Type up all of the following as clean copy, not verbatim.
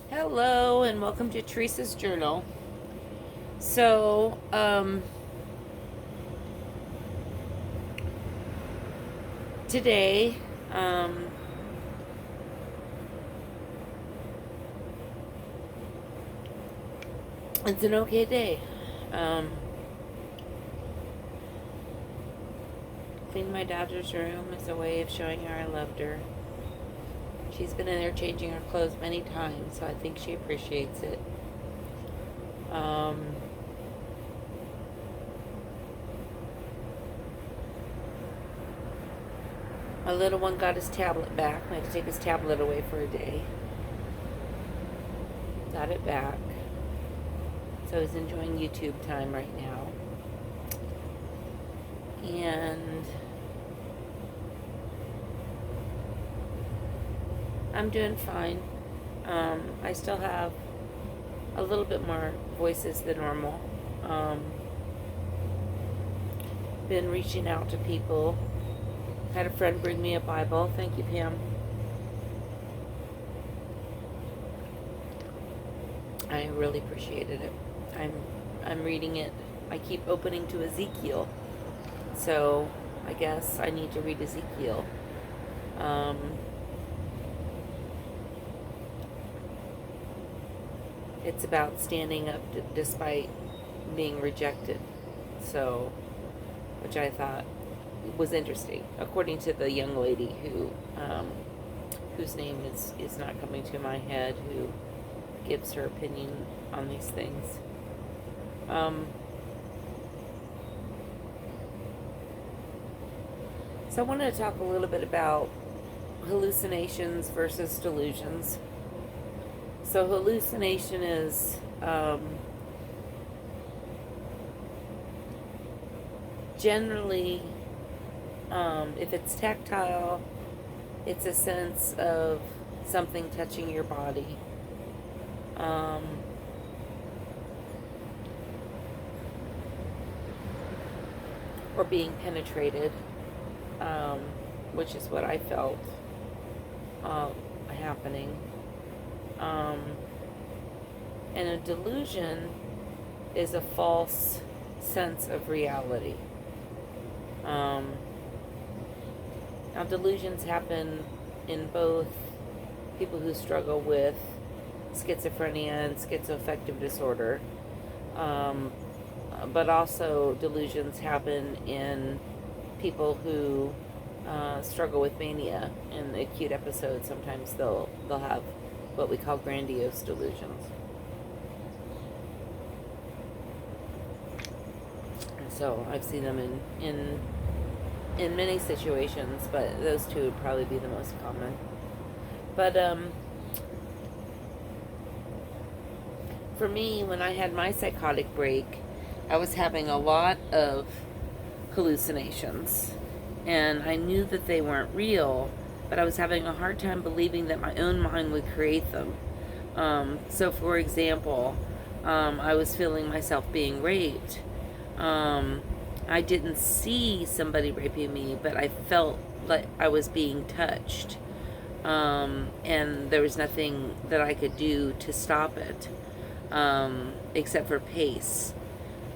Hello and welcome to Teresa's Journal. So, today, um, it's an okay day. Um, Cleaning my daughter's room is a way of showing her I loved her. She's been in there changing her clothes many times, so I think she appreciates it. Um, my little one got his tablet back. I had to take his tablet away for a day. Got it back. So he's enjoying YouTube time right now. And I'm doing fine. I still have a little bit more voices than normal. Been reaching out to people. Had a friend bring me a Bible. Thank you, Pam. I really appreciated it. I'm reading it. I keep opening to Ezekiel, so I guess I need to read Ezekiel. It's about standing up despite being rejected, so which I thought was interesting, according to the young lady whose name is not coming to my head, who gives her opinion on these things. So I wanted to talk a little bit about hallucinations versus delusions. So hallucination is generally, if it's tactile, it's a sense of something touching your body. Or being penetrated, which is what I felt happening. And a delusion is a false sense of reality. Now, delusions happen in both people who struggle with schizophrenia and schizoaffective disorder, but also delusions happen in people who struggle with mania. In the acute episodes, sometimes they'll have what we call grandiose delusions. So I've seen them in many situations, but those two would probably be the most common. But for me, when I had my psychotic break, I was having a lot of hallucinations, and I knew that they weren't real, but I was having a hard time believing that my own mind would create them. So, for example, I was feeling myself being raped. I didn't see somebody raping me, but I felt like I was being touched. And there was nothing that I could do to stop it, except for pace.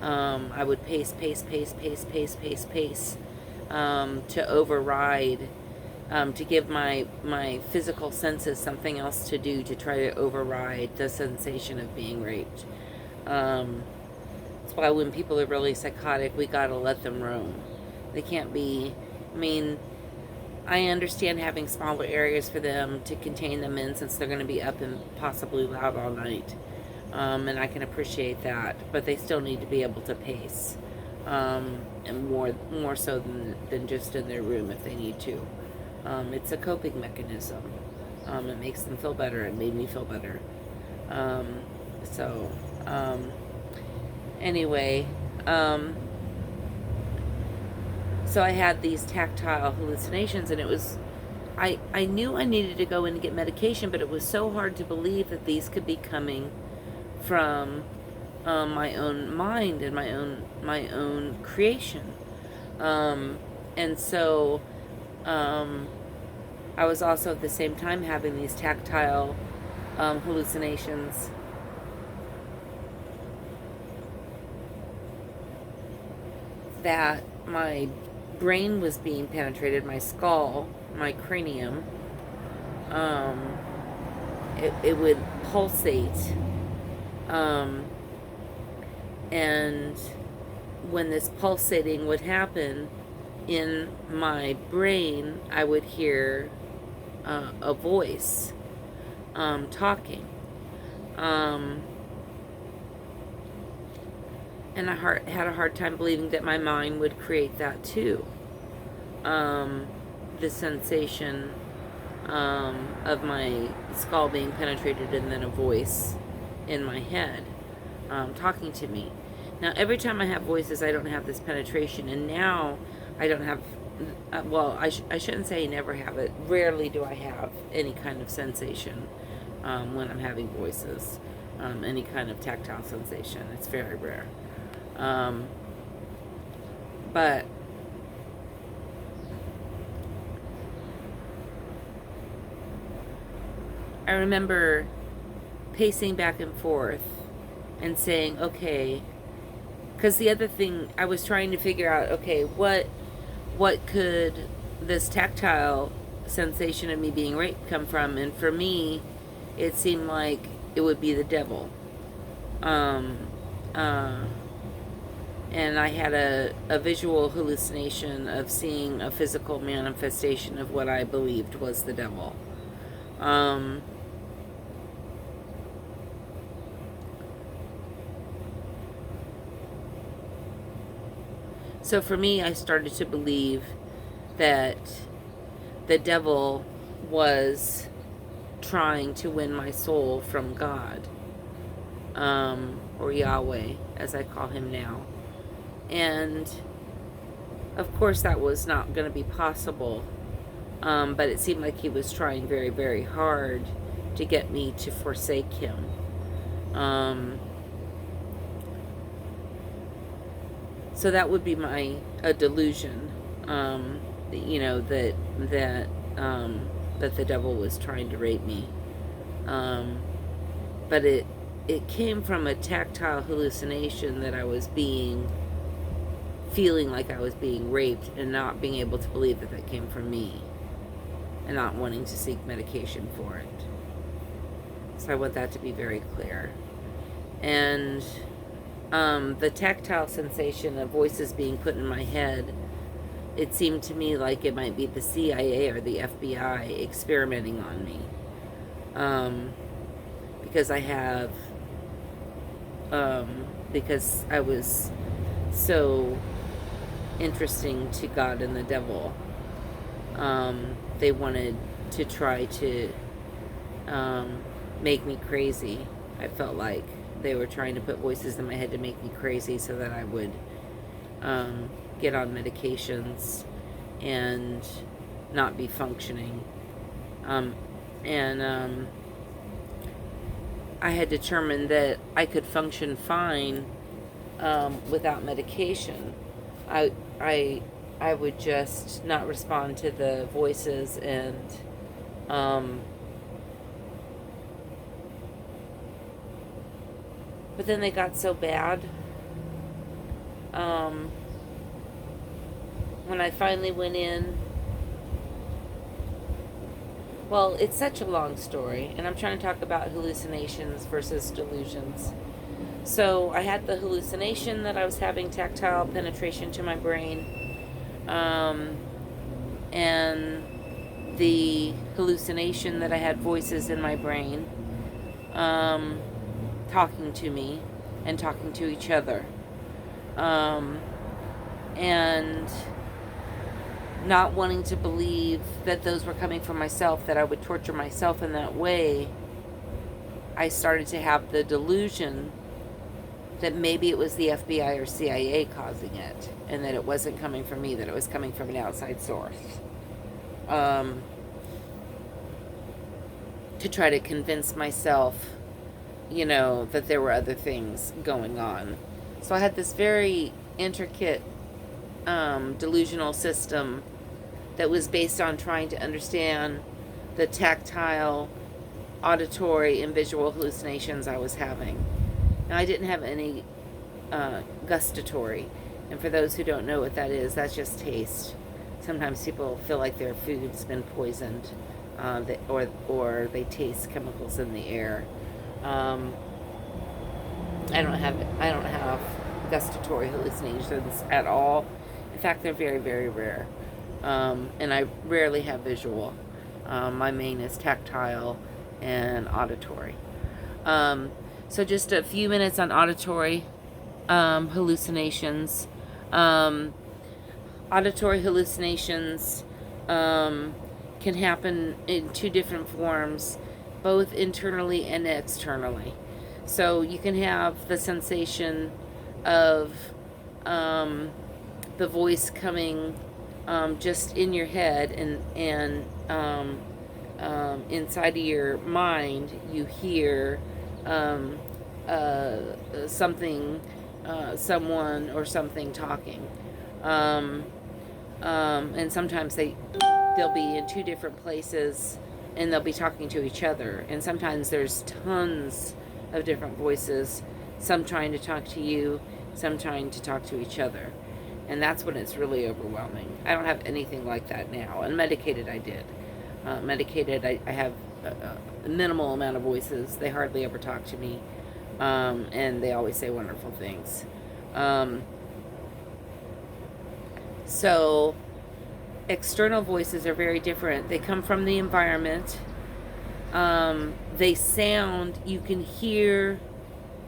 I would pace, to override, to give my physical senses something else to do to try to override the sensation of being raped. That's why when people are really psychotic, we gotta let them roam. They can't be, I understand having smaller areas for them to contain them in, since they're going to be up and possibly loud all night. And I can appreciate that, but they still need to be able to pace, and more so than just in their room if they need to. It's a coping mechanism. It makes them feel better. It made me feel better. So, anyway, so I had these tactile hallucinations, and it was, I knew I needed to go in and get medication, but it was so hard to believe that these could be coming from my own mind and my own creation. And so I was also at the same time having these tactile hallucinations. That my brain was being penetrated, my skull, my cranium. It would pulsate. And when this pulsating would happen in my brain, I would hear a voice talking. And I had a hard time believing that my mind would create that too. The sensation of my skull being penetrated and then a voice in my head talking to me. Now, every time I have voices, I don't have this penetration. And now I don't have, well, I shouldn't say I never have it. Rarely do I have any kind of sensation when I'm having voices. Any kind of tactile sensation. It's very rare. But I remember pacing back and forth and saying, okay, because the other thing I was trying to figure out, okay, what could this tactile sensation of me being raped come from? And for me, it seemed like it would be the devil. And I had a visual hallucination of seeing a physical manifestation of what I believed was the devil. So for me, I started to believe that the devil was trying to win my soul from God, or Yahweh, as I call him now. And of course that was not going to be possible, but it seemed like he was trying very, very hard to get me to forsake him. So that would be a delusion, you know, that the devil was trying to rape me. But it came from a tactile hallucination that I was feeling like I was being raped and not being able to believe that that came from me and not wanting to seek medication for it. So I want that to be very clear. And the tactile sensation of voices being put in my head, it seemed to me like it might be the CIA or the FBI experimenting on me. Because because I was so interesting to God and the devil. They wanted to try to make me crazy. I felt like they were trying to put voices in my head to make me crazy so that I would get on medications and not be functioning. I had determined that I could function fine without medication. I would just not respond to the voices and but then they got so bad. When I finally went in, well, it's such a long story, and I'm trying to talk about hallucinations versus delusions. So I had the hallucination that I was having tactile penetration to my brain, and the hallucination that I had voices in my brain talking to me and talking to each other, and not wanting to believe that those were coming from myself, that I would torture myself in that way. I started to have the delusion that maybe it was the FBI or CIA causing it, and that it wasn't coming from me, that it was coming from an outside source, to try to convince myself, you know, that there were other things going on. So I had this very intricate delusional system that was based on trying to understand the tactile auditory and visual hallucinations I was having. Now, I didn't have any gustatory, and for those who don't know what that is, that's just taste. Sometimes people feel like their food's been poisoned, or they taste chemicals in the air. I don't have gustatory hallucinations at all. In fact, they're very, very rare. And I rarely have visual. My main is tactile and auditory. So just a few minutes on auditory hallucinations. Auditory hallucinations can happen in two different forms, both internally and externally. So you can have the sensation of the voice coming just in your head, and inside of your mind you hear something, someone or something talking. And sometimes they'll be in two different places and they'll be talking to each other. And sometimes there's tons of different voices, some trying to talk to you, some trying to talk to each other. And that's when it's really overwhelming. I don't have anything like that now. Unmedicated, I did. Medicated, I have a minimal amount of voices. They hardly ever talk to me. And they always say wonderful things. So external voices are very different. They come from the environment. They sound, you can hear,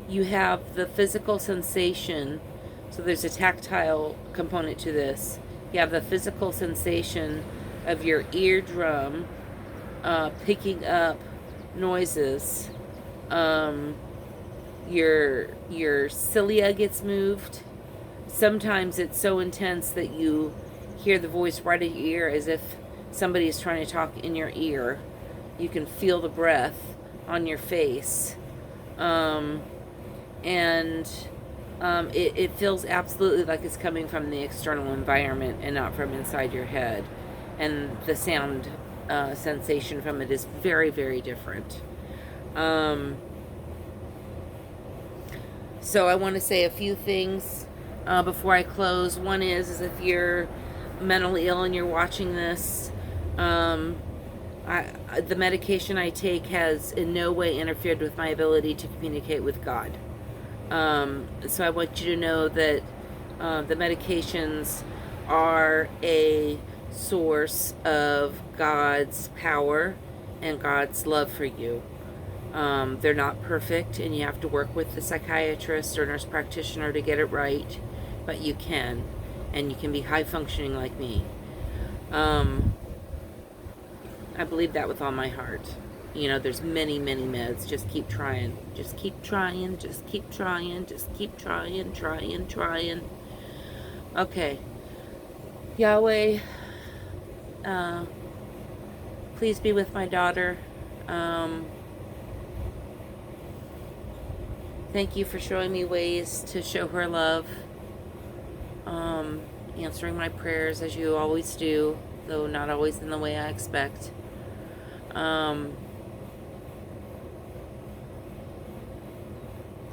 you have the physical sensation. So there's a tactile component to this. You have the physical sensation of your eardrum picking up noises. Your cilia gets moved. Sometimes it's so intense that you hear the voice right in your ear, as if somebody is trying to talk in your ear. You can feel the breath on your face. It feels absolutely like it's coming from the external environment and not from inside your head. And the sound sensation from it is very, very different. So I want to say a few things before I close. One is if you're mentally ill and you're watching this, the medication I take has in no way interfered with my ability to communicate with God. So I want you to know that the medications are a source of God's power and God's love for you. They're not perfect, and you have to work with the psychiatrist or nurse practitioner to get it right, but you can, and you can be high functioning like me. I believe that with all my heart. You know, there's many, many meds. Just keep trying. Just keep trying. Just keep trying. Just keep trying. Trying. Okay. Yahweh, please be with my daughter. Thank you for showing me ways to show her love. Answering my prayers as you always do, though not always in the way I expect.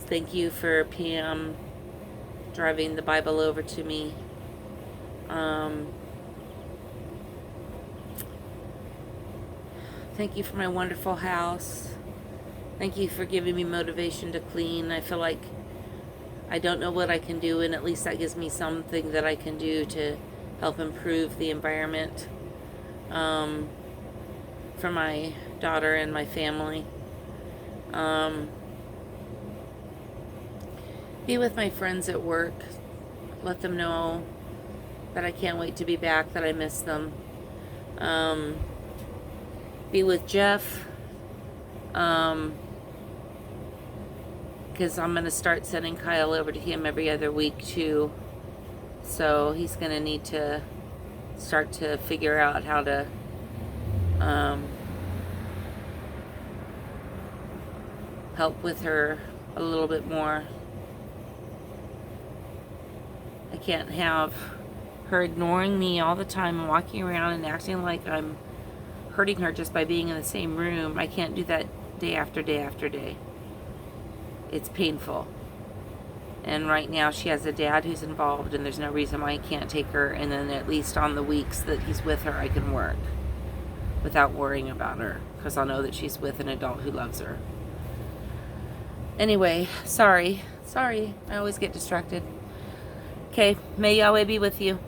Thank you for Pam driving the Bible over to me. Thank you for my wonderful house. Thank you for giving me motivation to clean. I feel like I don't know what I can do, and at least that gives me something that I can do to help improve the environment for my daughter and my family. Be with my friends at work. Let them know that I can't wait to be back, that I miss them. Be with Jeff. Because I'm going to start sending Kyle over to him every other week too. So he's going to need to start to figure out how to help with her a little bit more. I can't have her ignoring me all the time and walking around and acting like I'm hurting her just by being in the same room. I can't do that day after day after day. It's painful. And right now she has a dad who's involved, and there's no reason why I can't take her, and then at least on the weeks that he's with her I can work without worrying about her, because I'll know that she's with an adult who loves her. Anyway, sorry, I always get distracted. Okay, may Yahweh be with you.